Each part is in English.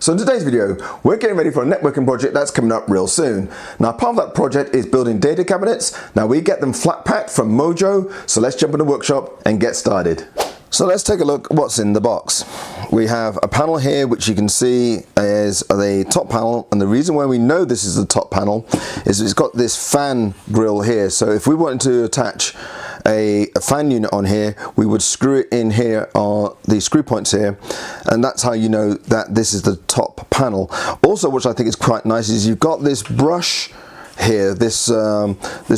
So in today's video, we're getting ready for a networking project that's coming up real soon. Now part of that project is building data cabinets. Now we get them flat packed from Mojo, so let's jump in the workshop and get started. So let's take a look at what's in the box. We have a panel here which you can see is the top panel, and the reason why we know this is the top panel is it's got this fan grill here. So if we wanted to attach a fan unit on here, we would screw it in here on the screw points here, and that's how you know that this is the top panel. Also, which I think is quite nice, is you've got this brush here, this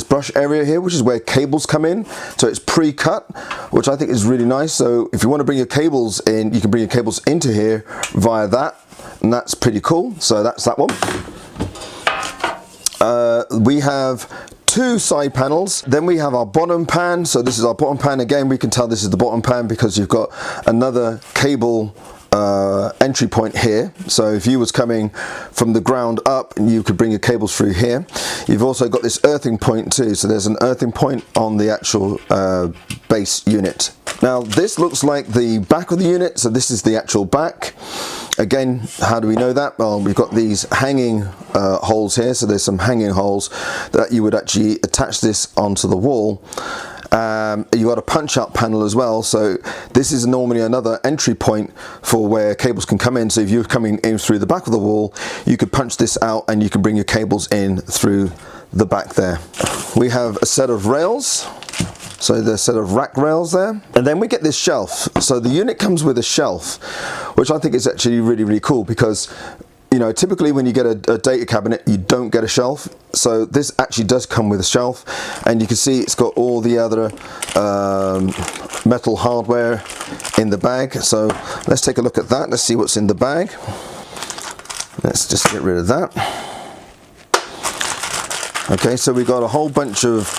brush area here, which is where cables come in. So it's pre-cut, which I think is really nice. So if you want to bring your cables in, you can bring your cables into here via that, and that's pretty cool. So that's that one. We have two side panels. Then we have our bottom pan. So this is our bottom pan. Again, we can tell this is the bottom pan because you've got another cable entry point here. So if you was coming from the ground up, you could bring your cables through here. You've also got this earthing point too. So there's an earthing point on the actual base unit. Now this looks like the back of the unit. So this is the actual back. Again, how do we know that? Well, we've got these hanging holes here. So there's some hanging holes that you would actually attach this onto the wall. You got a punch out panel as well, so this is normally another entry point for where cables can come in. So if you're coming in through the back of the wall, you could punch this out and you can bring your cables in through the back there. We have a set of rails, so there's a set of rack rails there, and then we get this shelf. So the unit comes with a shelf, which I think is actually really cool, because you know, typically when you get a data cabinet, you don't get a shelf. So this actually does come with a shelf, and you can see it's got all the other metal hardware in the bag. So let's take a look at that. Let's see what's in the bag. Let's just get rid of that. Okay, so we got a whole bunch of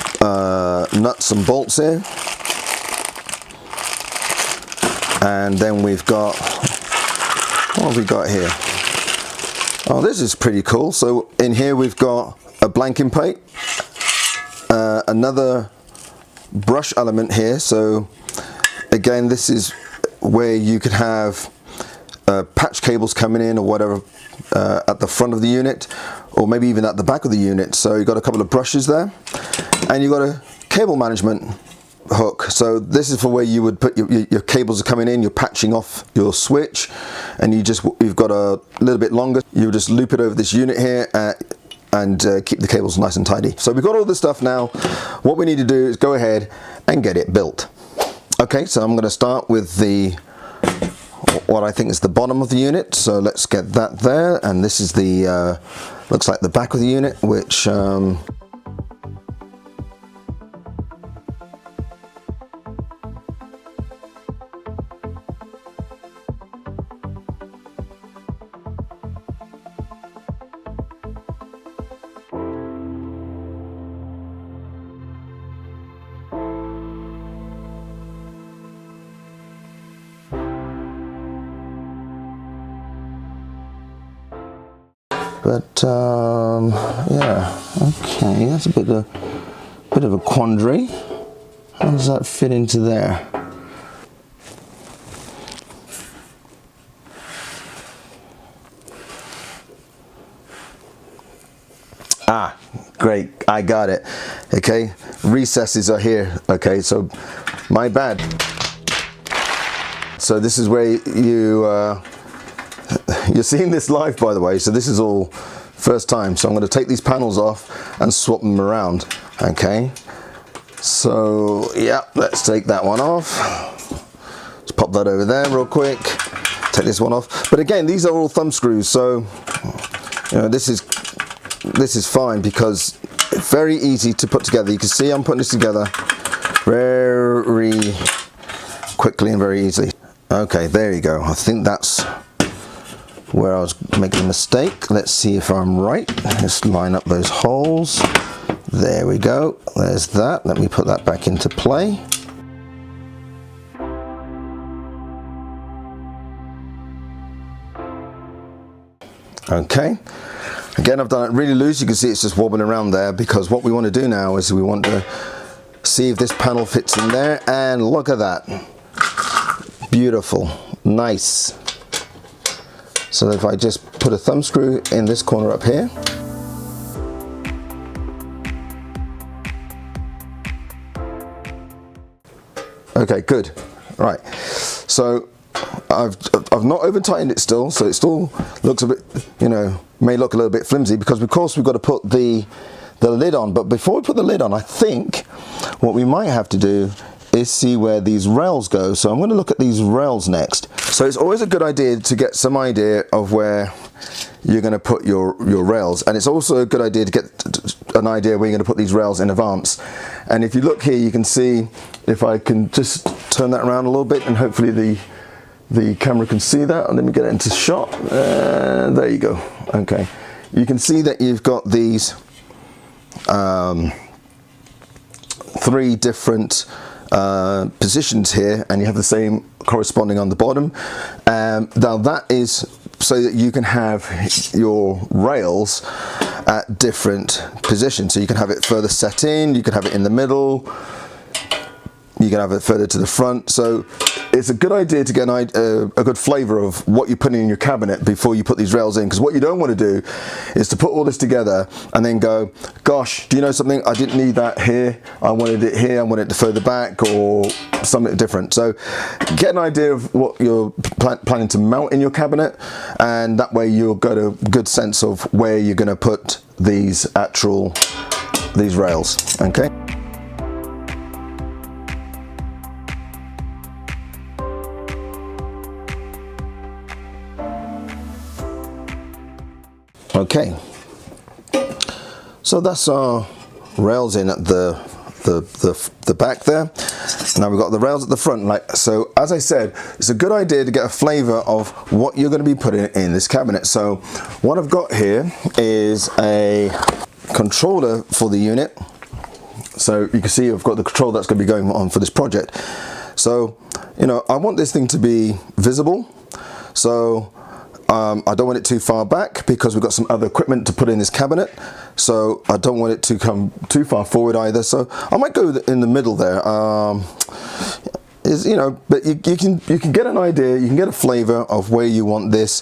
nuts and bolts here. And then we've got, what have we got here? Oh, this is pretty cool. So in here we've got a blanking plate, another brush element here. So again, this is where you could have patch cables coming in or whatever at the front of the unit, or maybe even at the back of the unit. So you've got a couple of brushes there, and you've got a cable management hook. So this is for where you would put your cables are coming in, you're patching off your switch, and you've got a little bit longer, you just loop it over this unit here and keep the cables nice and tidy. So we've got all this stuff now. What we need to do is go ahead and get it built. Okay, so I'm going to start with what I think is the bottom of the unit. So let's get that there, and this is the looks like the back of the unit, which yeah, okay, that's a bit of a quandary. How does that fit into there? Ah, great, I got it. Okay, recesses are here. Okay, so my bad. So this is where you're seeing this live, by the way, so this is all first time. So I'm going to take these panels off and swap them around. Okay, so yeah, let's take that one off. Let's pop that over there real quick. Take this one off. But again, these are all thumb screws, so you know, this is fine because it's very easy to put together. You can see I'm putting this together very quickly and very easily. Okay, there you go. I think that's where I was making a mistake. Let's see if I'm right. Let's line up those holes. There we go. There's that. Let me put that back into play. Okay. Again, I've done it really loose. You can see it's just wobbling around there, because what we want to do now is we want to see if this panel fits in there, and look at that. Beautiful. Nice. So if I just put a thumb screw in this corner up here, okay, good. Right, so I've not over tightened it still, so it still looks a bit, you know, may look a little bit flimsy, because of course we've got to put the lid on. But before we put the lid on, I think what we might have to do is see where these rails go. So I'm going to look at these rails next. So it's always a good idea to get some idea of where you're going to put your rails, and it's also a good idea to get an idea where you're going to put these rails in advance. And if you look here, you can see, if I can just turn that around a little bit, and hopefully the camera can see that. Let me get it into shot. There you go. Okay, you can see that you've got these 3 different positions here, and you have the same corresponding on the bottom. Now that is so that you can have your rails at different positions. So you can have it further set in, you can have it in the middle, you can have it further to the front. So it's a good idea to get a good flavor of what you're putting in your cabinet before you put these rails in, because what you don't want to do is to put all this together and then go, gosh, do you know something, I didn't need that here, I wanted it here, I wanted it further back, or something different. So get an idea of what you're planning to mount in your cabinet, and that way you'll get a good sense of where you're going to put these rails. Okay. Okay, so that's our rails in at the back there. Now we've got the rails at the front. Like so, as I said, it's a good idea to get a flavor of what you're going to be putting in this cabinet. So what I've got here is a controller for the unit. So you can see I've got the control that's going to be going on for this project. So, you know, I want this thing to be visible. So I don't want it too far back, because we've got some other equipment to put in this cabinet. So I don't want it to come too far forward either. So I might go in the middle there. You know, but you can get an idea, you can get a flavor of where you want this,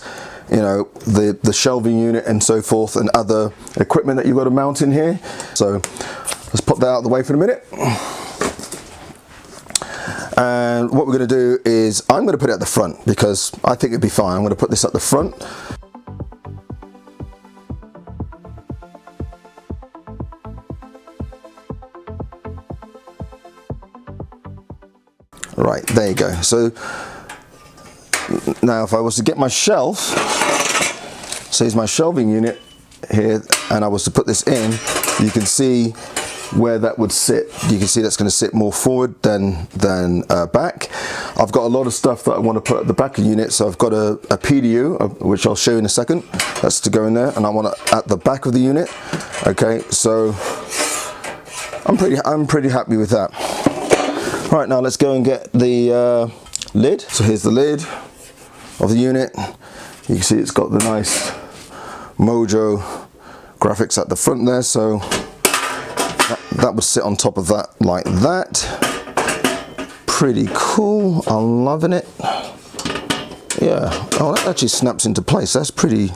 you know, the shelving unit and so forth, and other equipment that you've got to mount in here. So let's put that out of the way for a minute. And what we're going to do is, I'm going to put it at the front because I think it'd be fine. I'm going to put this at the front. Right, there you go. So now if I was to get my shelf, so here's my shelving unit here, and I was to put this in, you can see where that would sit. You can see that's going to sit more forward than back. I've got a lot of stuff that I want to put at the back of the unit, so I've got a PDU, which I'll show you in a second. That's to go in there, and I want it at the back of the unit. Okay, so I'm pretty happy with that. Right, now let's go and get the lid. So here's the lid of the unit. You can see it's got the nice Mojo graphics at the front there, so that would sit on top of that like that. Pretty cool. I'm loving it. Yeah. Oh, that actually snaps into place. That's pretty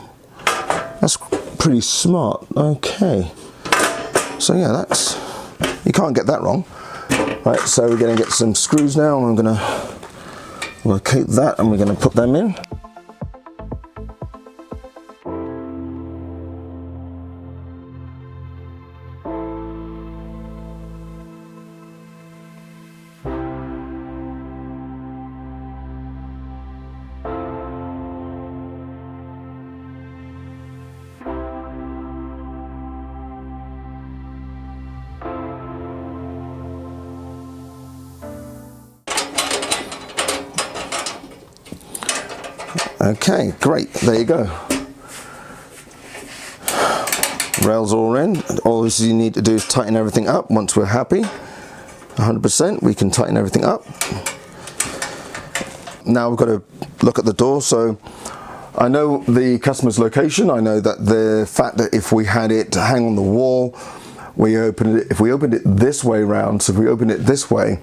smart. Okay. So yeah, you can't get that wrong. Right. So we're going to get some screws now, and I'm going to locate that, and we're going to put them in. Okay, great, there you go. Rails all in. All you need to do is tighten everything up. Once we're happy, 100%, we can tighten everything up. Now we've got to look at the door. So I know the customer's location. I know that the fact that if we had it to hang on the wall, if we opened it this way round, so if we opened it this way,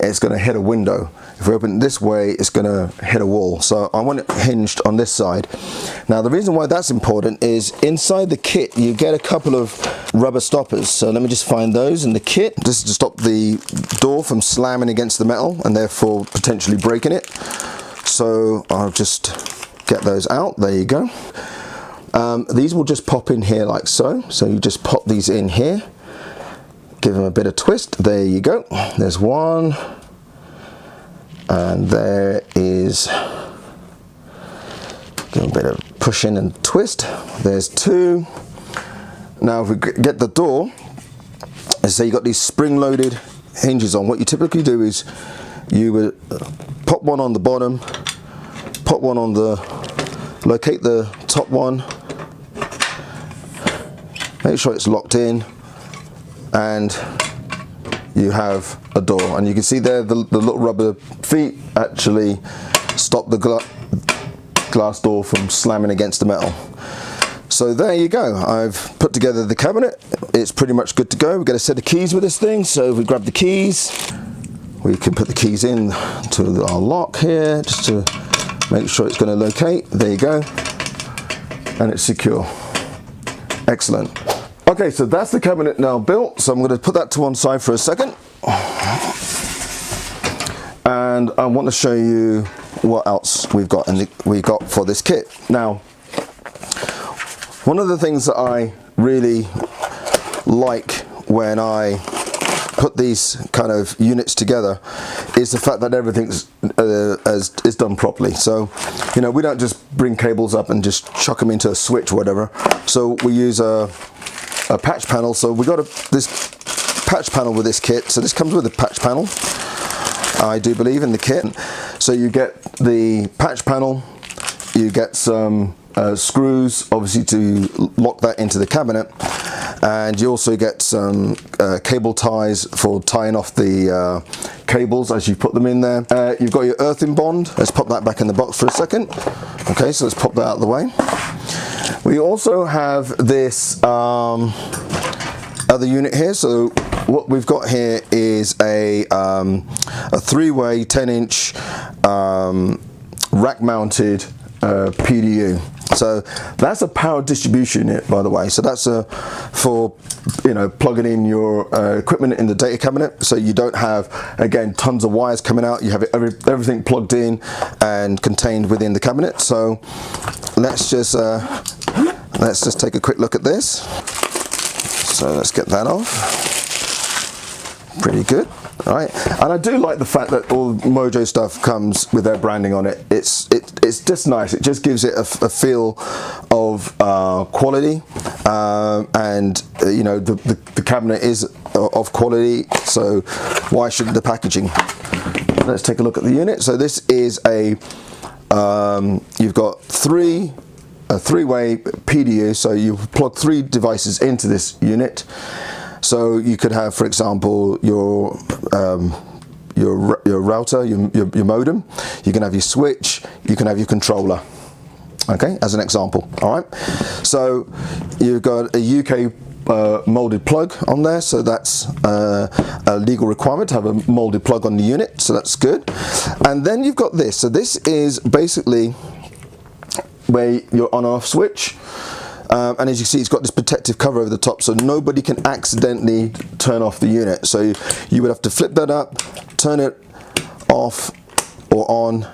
it's going to hit a window. If we open it this way, it's going to hit a wall. So I want it hinged on this side. Now the reason why that's important is inside the kit you get a couple of rubber stoppers. So let me just find those in the kit. This is to stop the door from slamming against the metal and therefore potentially breaking it. So I'll just get those out. There you go. These will just pop in here like so. So you just pop these in here, give them a bit of twist. There you go. There's one, and there is, give them a bit of push in and twist. There's two. Now if we get the door, as say you got these spring-loaded hinges on. What you typically do is you would pop one on the bottom, pop one on the, locate the top one, make sure it's locked in, and you have a door. And you can see there the little rubber feet actually stop the glass door from slamming against the metal. So there you go. I've put together the cabinet. It's pretty much good to go. We've got a set of keys with this thing. So if we grab the keys, we can put the keys in to our lock here just to make sure it's going to locate. There you go. And it's secure. Excellent. Okay, so that's the cabinet now built. So I'm going to put that to one side for a second. And I want to show you what else we've got for this kit. Now, one of the things that I really like when I put these kind of units together is the fact that everything's is done properly. So, you know, we don't just bring cables up and just chuck them into a switch or whatever. So we use a patch panel. So we got this patch panel with this kit. So this comes with a patch panel, I do believe, in the kit. So you get the patch panel, you get some screws obviously to lock that into the cabinet, and you also get some cable ties for tying off the cables as you put them in there. You've got your earthing bond. Let's pop that back in the box for a second. Okay, so let's pop that out of the way. We also have this other unit here. So what we've got here is a three-way 10-inch rack-mounted PDU. So that's a power distribution unit, by the way. So that's for, you know, plugging in your equipment in the data cabinet. So you don't have, again, tons of wires coming out. You have everything plugged in and contained within the cabinet. So let's just take a quick look at this. So let's get that off. Pretty good. All right, and I do like the fact that all Mojo stuff comes with their branding on it. It's just nice. It just gives it a feel of quality, and you know, the cabinet is of quality. So why shouldn't the packaging? Let's take a look at the unit. So this is you've got a three-way PDU. So you plug 3 devices into this unit. So you could have, for example, your router, your modem. You can have your switch. You can have your controller. Okay, as an example. All right. So you've got a UK molded plug on there. So that's a legal requirement to have a molded plug on the unit. So that's good. And then you've got this. So this is basically where your on-off switch. And as you see, it's got this protective cover over the top, so nobody can accidentally turn off the unit. So you would have to flip that up, turn it off or on,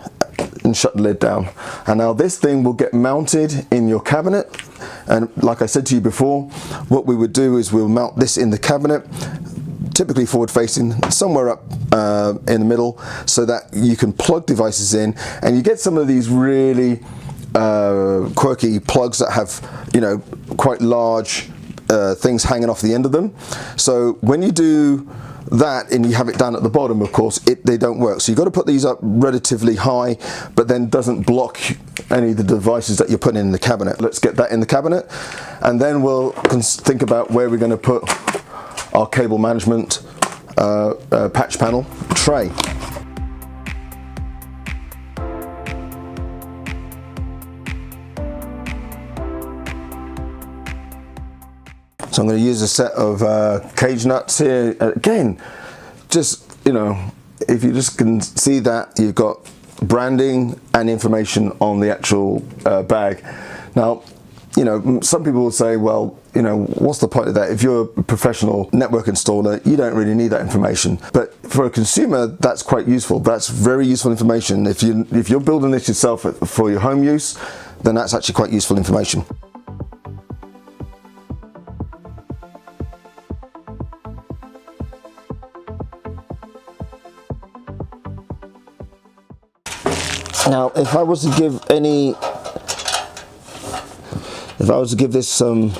and shut the lid down. And now this thing will get mounted in your cabinet. And like I said to you before, what we would do is we'll mount this in the cabinet, typically forward facing, somewhere up in the middle, so that you can plug devices in, and you get some of these really quirky plugs that have, you know, quite large things hanging off the end of them. So when you do that and you have it down at the bottom, of course, they don't work. So you've got to put these up relatively high, but then doesn't block any of the devices that you're putting in the cabinet. Let's get that in the cabinet, and then we'll think about where we're going to put our cable management patch panel tray. So I'm going to use a set of cage nuts here. Again, just, you know, if you just can see that you've got branding and information on the actual bag. Now, you know, some people will say, well, you know, what's the point of that? If you're a professional network installer, you don't really need that information. But for a consumer, that's quite useful. That's very useful information. If you're building this yourself for your home use, then that's actually quite useful information. Now, if I was to give this some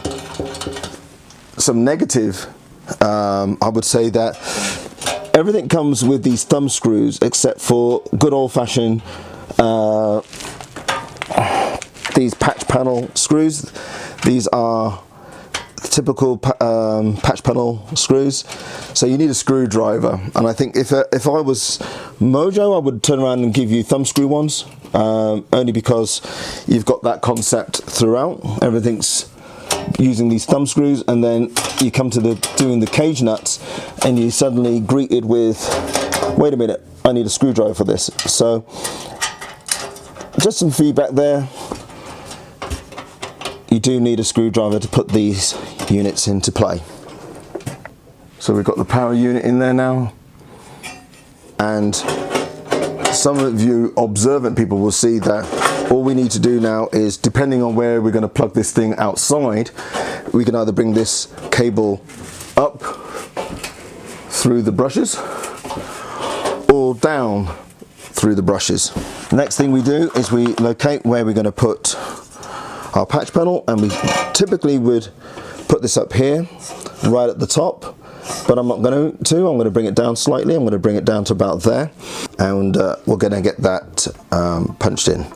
negative, I would say that everything comes with these thumb screws except for good old-fashioned these patch panel screws. These are typical patch panel screws, so you need a screwdriver. And I think if I was Mojo, I would turn around and give you thumb screw ones, only because you've got that concept throughout. Everything's using these thumb screws, and then you come to doing the cage nuts and you suddenly greeted with, wait a minute, I need a screwdriver for this. So just some feedback there. You do need a screwdriver to put these units into play. So we've got the power unit in there now, and some of you observant people will see that all we need to do now is, depending on where we're going to plug this thing outside, we can either bring this cable up through the brushes or down through the brushes. The next thing we do is we locate where we're going to put our patch panel, and we typically would put this up here right at the top, but I'm not going to. I'm going to bring it down slightly. I'm going to bring it down to about there, and we're going to get that punched in.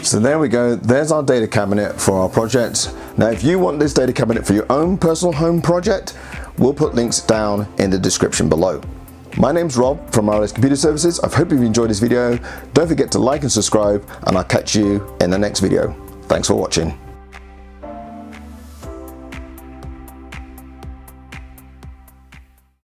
So there we go, there's our data cabinet for our project. Now if you want this data cabinet for your own personal home project, we'll put links down in the description below. My name's Rob from RLS Computer Services. I hope you've enjoyed this video. Don't forget to like and subscribe, and I'll catch you in the next video. Thanks for watching.